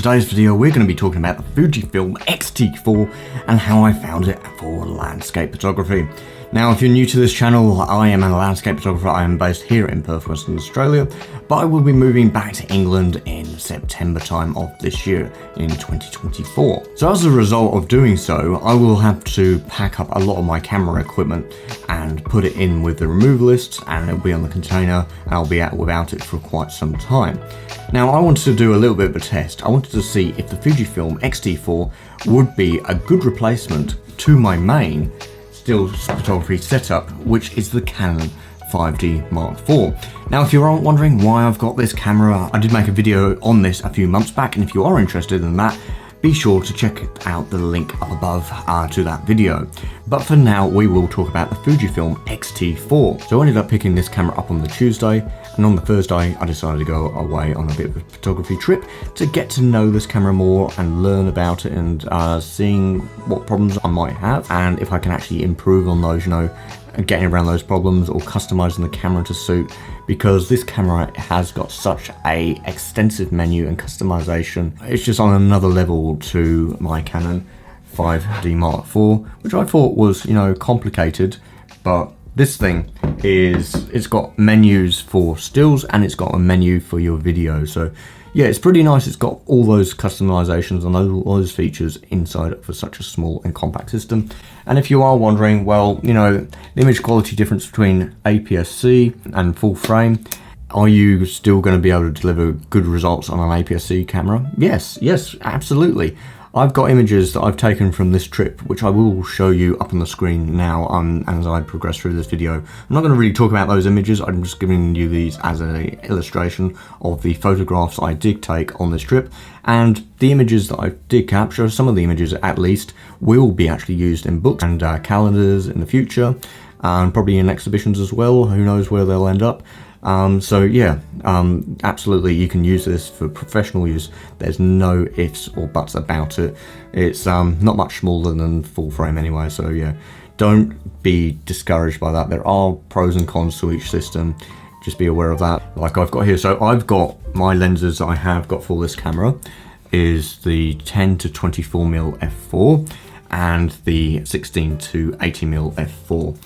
today's video we're going to be talking about the Fujifilm X-T4 and how I found it for landscape photography. Now, if you're new to this channel, I am a landscape photographer. I am based here in Perth, Western Australia, but I will be moving back to England in September time of this year in 2024. So as a result of doing so, I will have to pack up a lot of my camera equipment and put it in with the removalists, and it'll be on the container, and I'll be out without it for quite some time. Now, I wanted to do a little bit of a test. I wanted to see if the Fujifilm X-T4 would be a good replacement to my main still photography setup, which is the Canon 5D Mark IV. Now, if you're wondering why I've got this camera, I did make a video on this a few months back, and if you are interested in that, be sure to check out the link up above to that video. But for now, we will talk about the Fujifilm X-T4. So I ended up picking this camera up on the Tuesday, and on the Thursday, I decided to go away on a bit of a photography trip to get to know this camera more and learn about it, and seeing what problems I might have and if I can actually improve on those, getting around those problems or customizing the camera to suit, because this camera has got such a extensive menu and customization. It's just on another level to my Canon 5D Mark IV, which I thought was, complicated, but this thing it's got menus for stills and it's got a menu for your video. So yeah, it's pretty nice. It's got all those customizations and all those features inside for such a small and compact system. And if you are wondering, well, the image quality difference between APS-C and full frame, are you still going to be able to deliver good results on an APS-C camera? Yes, absolutely. I've got images that I've taken from this trip, which I will show you up on the screen now as I progress through this video. I'm not going to really talk about those images. I'm just giving you these as an illustration of the photographs I did take on this trip. And the images that I did capture, some of the images at least, will be actually used in books and calendars in the future, and probably in exhibitions as well. Who knows where they'll end up. So yeah, absolutely, you can use this for professional use. There's no ifs or buts about it. It's not much smaller than full frame anyway, so yeah, don't be discouraged by that. There are pros and cons to each system. Just be aware of that. Like I've got here, so I've got my lenses I have got for this camera is the 10 to 24mm f4 and the 16 to 80mm f4.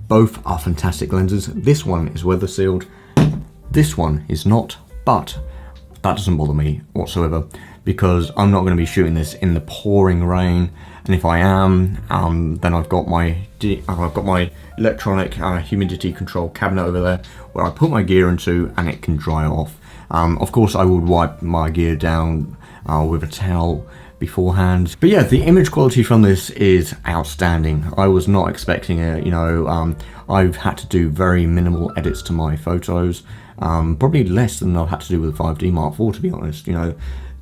Both are fantastic lenses. This one is weather sealed. This one is not, but that doesn't bother me whatsoever, because I'm not going to be shooting this in the pouring rain. And if I am, then I've got my electronic humidity control cabinet over there where I put my gear into, and it can dry off. Of course, I would wipe my gear down with a towel beforehand. But yeah, the image quality from this is outstanding. I was not expecting it. I've had to do very minimal edits to my photos, probably less than I've had to do with the 5D Mark IV, to be honest.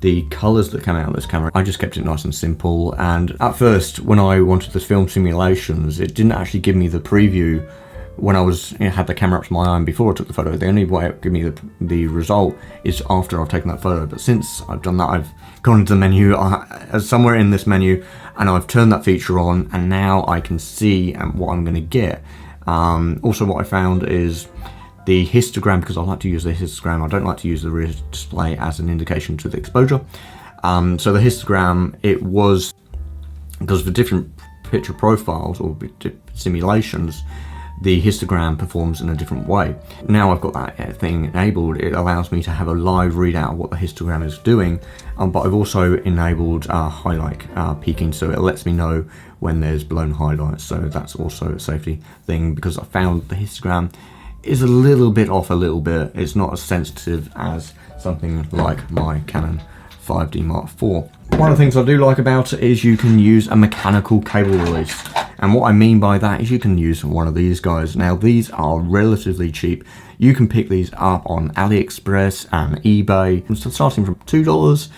The colors that come out of this camera, I just kept it nice and simple. And at first, when I wanted to film simulations, it didn't actually give me the preview when I was had the camera up to my eye before I took the photo. The only way it would give me the result is after I've taken that photo. But since I've done that, I've gone into the menu, somewhere in this menu, and I've turned that feature on, and now I can see what I'm going to get. Also, what I found is the histogram, because I like to use the histogram. I don't like to use the rear display as an indication to the exposure. So the histogram, it was, because for different picture profiles or simulations, the histogram performs in a different way. Now I've got that thing enabled, it allows me to have a live readout of what the histogram is doing, but I've also enabled highlight peaking, so it lets me know when there's blown highlights. So that's also a safety thing, because I found the histogram is a little bit off a little bit. It's not as sensitive as something like my Canon 5D Mark IV. One of the things I do like about it is you can use a mechanical cable release. And what I mean by that is you can use one of these guys. Now, these are relatively cheap. You can pick these up on AliExpress and eBay, starting from $2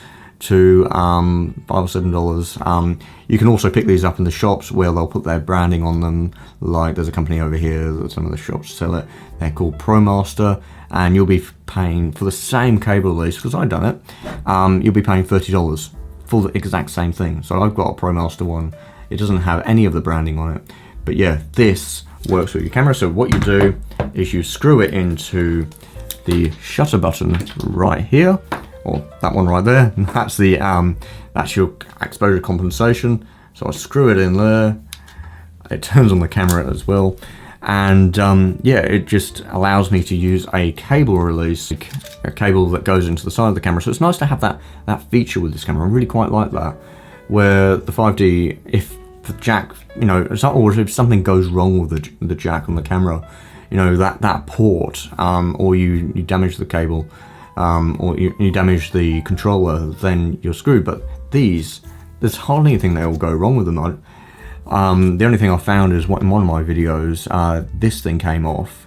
to $5 or $7. You can also pick these up in the shops where they'll put their branding on them. Like there's a company over here that some of the shops sell it. They're called ProMaster, and you'll be paying for the same cable release, because I've done it. You'll be paying $30 for the exact same thing. So I've got a ProMaster one. It doesn't have any of the branding on it, but yeah, this works with your camera. So what you do is you screw it into the shutter button right here, or that one right there. That's the that's your exposure compensation. So I screw it in there. It turns on the camera as well, and yeah, it just allows me to use a cable release, a cable that goes into the side of the camera. So it's nice to have that feature with this camera. I really quite like that, where the 5D, if the jack, you know, or if something goes wrong with the jack on the camera, you know, that port, or you damage the cable, or you damage the controller, then you're screwed. But these, there's hardly anything that will go wrong with them. The only thing I found is in one of my videos, this thing came off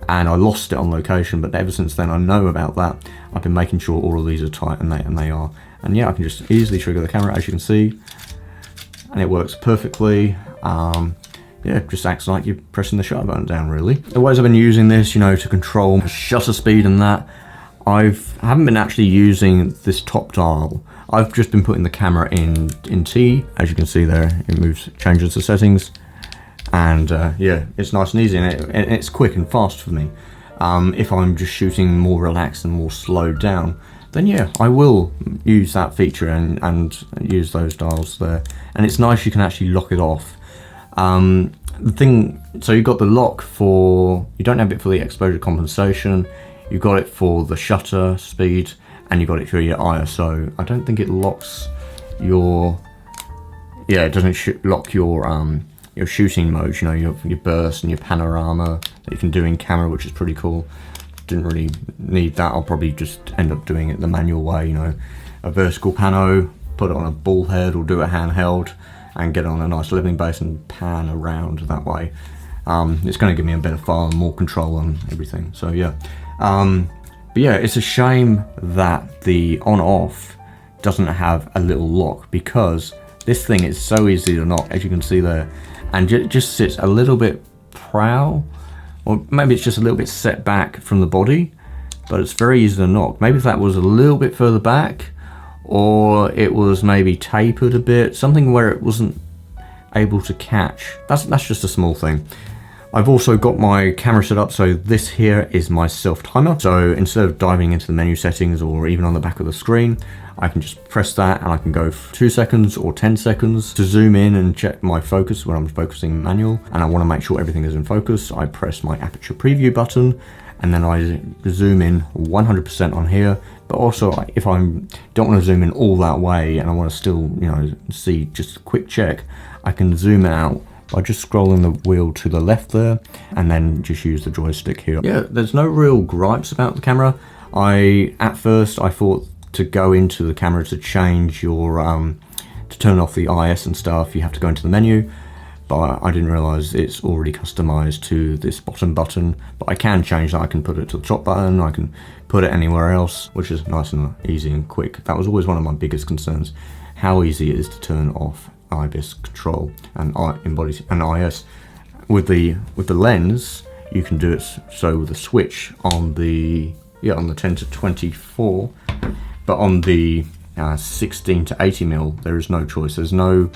and I lost it on location, but ever since then I know about that. I've been making sure all of these are tight, and they are. And yeah, I can just easily trigger the camera, as you can see, and it works perfectly. Yeah, it just acts like you're pressing the shutter button down, really. The ways I've been using this, you know, to control shutter speed and that, I haven't been actually using this top dial. I've just been putting the camera in T. As you can see there, it changes the settings, and yeah, it's nice and easy, and it's quick and fast for me. If I'm just shooting more relaxed and more slowed down, then yeah, I will use that feature and use those dials there. And it's nice, you can actually lock it off. The thing, so you've got the lock for, you don't have it for the exposure compensation, you've got it for the shutter speed, and you've got it for your ISO. I don't think it locks your, yeah, it doesn't lock your shooting modes, you know, your burst and your panorama that you can do in camera, which is pretty cool. Didn't really need that. I'll probably just end up doing it the manual way, you know, a vertical pano, put it on a ball head, or do it handheld and get it on a nice leveling base and pan around that way. It's going to give me a better file and more control on everything. So yeah, but yeah, it's a shame that the on-off doesn't have a little lock, because this thing is so easy to knock, as you can see there, and it just sits a little bit prow, or maybe it's just a little bit set back from the body, but it's very easy to knock. Maybe if that was a little bit further back, or it was maybe tapered a bit, something where it wasn't able to catch. That's just a small thing. I've also got my camera set up, so this here is my self timer. So instead of diving into the menu settings or even on the back of the screen, I can just press that and I can go for 2 seconds or 10 seconds to zoom in and check my focus when I'm focusing manual, and I want to make sure everything is in focus. I press my aperture preview button, and then I zoom in 100% on here. But also, if I don't want to zoom in all that way and I want to still, you know, see just a quick check, I can zoom out by just scrolling the wheel to the left there, and then just use the joystick here. Yeah, there's no real gripes about the camera. At first I thought to go into the camera to change your, to turn off the IS and stuff, you have to go into the menu, but I didn't realize it's already customized to this bottom button. But I can change that. I can put it to the top button, I can put it anywhere else, which is nice and easy and quick. That was always one of my biggest concerns, how easy it is to turn off IBIS control and IS. With the lens, you can do it so with the switch on the 10 to 24, but on the 16 to 80 mil, there is no choice. There's no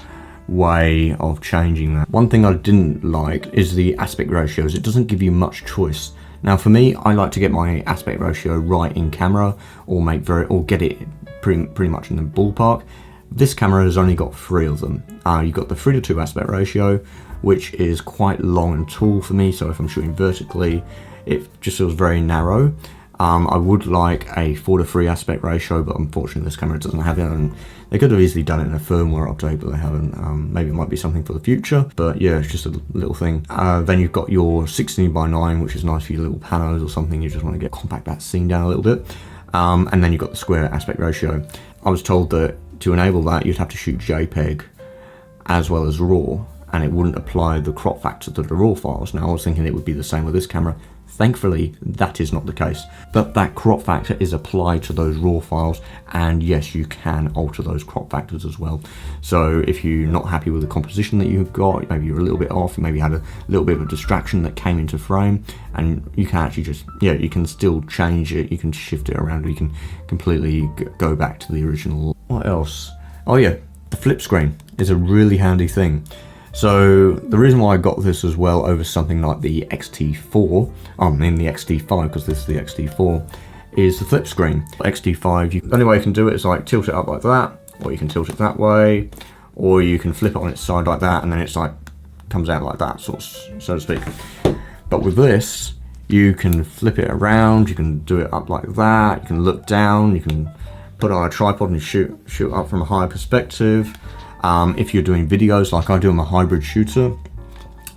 way of changing that. One thing I didn't like is the aspect ratios. It doesn't give you much choice. Now for me, I like to get my aspect ratio right in camera, or get it pretty much in the ballpark. This camera has only got 3 of them. You've got the 3:2 aspect ratio, which is quite long and tall for me, so if I'm shooting vertically, it just feels very narrow. I would like a 4:3 aspect ratio, but unfortunately this camera doesn't have it, and they could have easily done it in a firmware update, but they haven't. Maybe it might be something for the future, but yeah, it's just a little thing. Then you've got your 16:9, which is nice for your little panos or something, you just want to compact that scene down a little bit. And then you've got the square aspect ratio. I was told that to enable that, you'd have to shoot JPEG as well as RAW, and it wouldn't apply the crop factor to the RAW files. Now I was thinking it would be the same with this camera. Thankfully, that is not the case, but that crop factor is applied to those RAW files, and yes, you can alter those crop factors as well. So if you're not happy with the composition that you've got, maybe you're a little bit off, maybe you had a little bit of a distraction that came into frame, and you can actually just, yeah, you can still change it, you can shift it around, or you can completely go back to the original. What else? Oh yeah, the flip screen is a really handy thing. So the reason why I got this as well over something like the X-T4, I mean the X-T5, because this is the X-T4, is the flip screen. X-T5, the only way you can do it is like tilt it up like that, or you can tilt it that way, or you can flip it on its side like that, and then it's like comes out like that, sort of, so to speak. But with this, you can flip it around, you can do it up like that, you can look down, you can put it on a tripod and shoot up from a higher perspective. If you're doing videos like I do, I'm a hybrid shooter,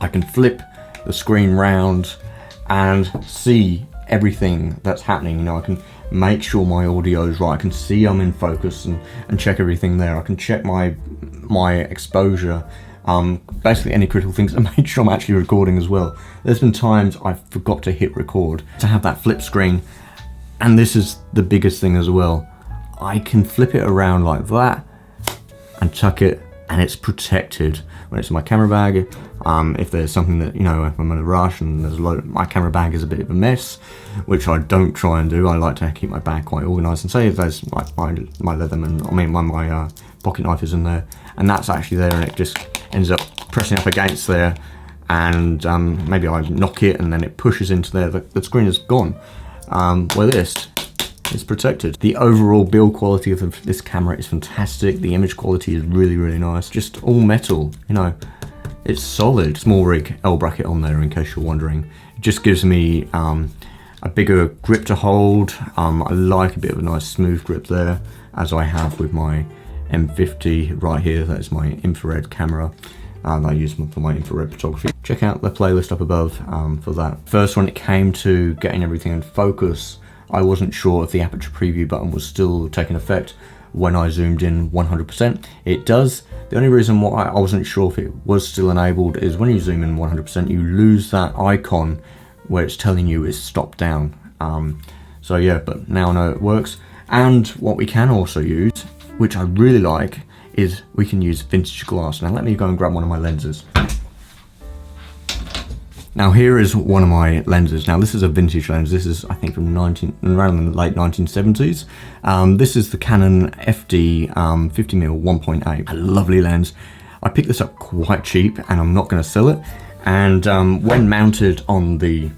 I can flip the screen round and see everything that's happening. You know, I can make sure my audio is right, I can see I'm in focus and check everything there. I can check my exposure, basically any critical things, and make sure I'm actually recording as well. There's been times I forgot to hit record. To have that flip screen, and this is the biggest thing as well, I can flip it around like that and tuck it, and it's protected when it's in my camera bag. If there's something that, you know, if I'm in a rush and there's my camera bag is a bit of a mess, which I don't try and do. I like to keep my bag quite organised, and say if there's like my Leatherman, I mean my pocket knife is in there, and that's actually there, and it just ends up pressing up against there, and maybe I knock it and then it pushes into there, the screen is gone. Where this is protected. The overall build quality of this camera is fantastic. The image quality is really, really nice. Just all metal, you know, it's solid. Small rig L bracket on there in case you're wondering. It just gives me a bigger grip to hold. I like a bit of a nice smooth grip there, as I have with my M50 right here. That's my infrared camera. I use for my infrared photography. Check out the playlist up above for that. First, when it came to getting everything in focus, I wasn't sure if the aperture preview button was still taking effect when I zoomed in 100%. It does. The only reason why I wasn't sure if it was still enabled is when you zoom in 100%, you lose that icon where it's telling you it's stopped down. So yeah, but now I know it works. And what we can also use, which I really like, is we can use vintage glass. Now let me go and grab one of my lenses. Now here is one of my lenses. Now this is a vintage lens. This is, I think, from around the late 1970s. This is the Canon FD 50mm 1.8. A lovely lens. I picked this up quite cheap, and I'm not going to sell it. And when mounted on the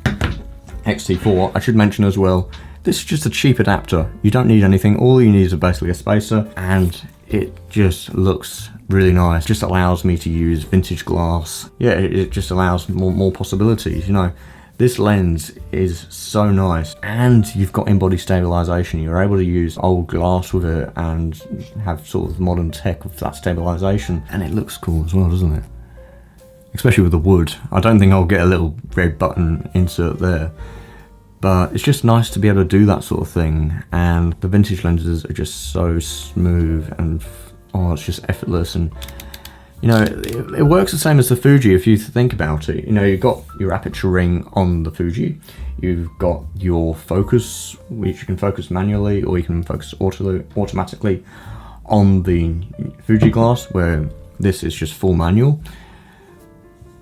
X-T4, I should mention as well, this is just a cheap adapter. You don't need anything. All you need is basically a spacer, and it just looks really nice. Just allows me to use vintage glass. Yeah, it just allows more possibilities. You know, this lens is so nice, and you've got in-body stabilization. You're able to use old glass with it and have sort of modern tech with that stabilization, and it looks cool as well, doesn't it? Especially with the wood. I don't think I'll get a little red button insert there, but it's just nice to be able to do that sort of thing. And the vintage lenses are just so smooth, and oh, it's just effortless. And you know, it works the same as the Fuji if you think about it. You know, you've got your aperture ring on the Fuji, you've got your focus, which you can focus manually, or you can focus automatically on the Fuji glass, where this is just full manual.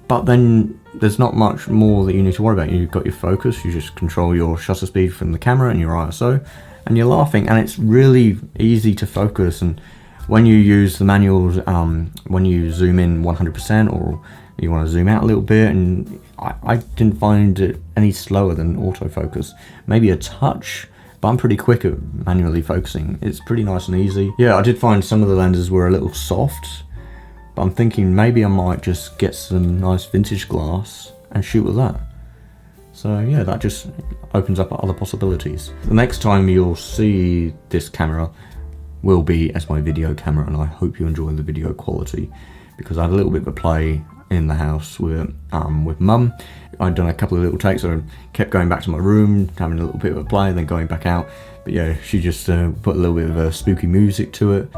But then there's not much more that you need to worry about. You've got your focus, you just control your shutter speed from the camera and your ISO, and you're laughing, and it's really easy to focus. And when you use the manuals, when you zoom in 100%, or you want to zoom out a little bit, and I didn't find it any slower than autofocus. Maybe a touch, but I'm pretty quick at manually focusing. It's pretty nice and easy. Yeah, I did find some of the lenses were a little soft, but I'm thinking maybe I might just get some nice vintage glass and shoot with that. So yeah, that just opens up other possibilities. The next time you'll see this camera will be as my video camera, and I hope you enjoy the video quality, because I had a little bit of a play in the house with mum. I'd done a couple of little takes, so I kept going back to my room, having a little bit of a play, then going back out. But yeah, she just put a little bit of spooky music to it.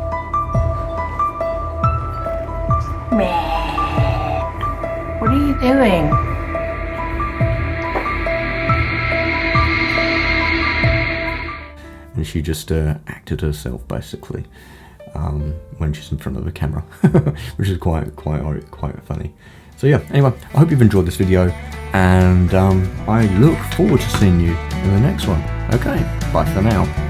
What are you doing? And she just acted herself basically when she's in front of the camera, which is quite funny. So yeah, anyway, I hope you've enjoyed this video, and I look forward to seeing you in the next one. Okay, bye for now.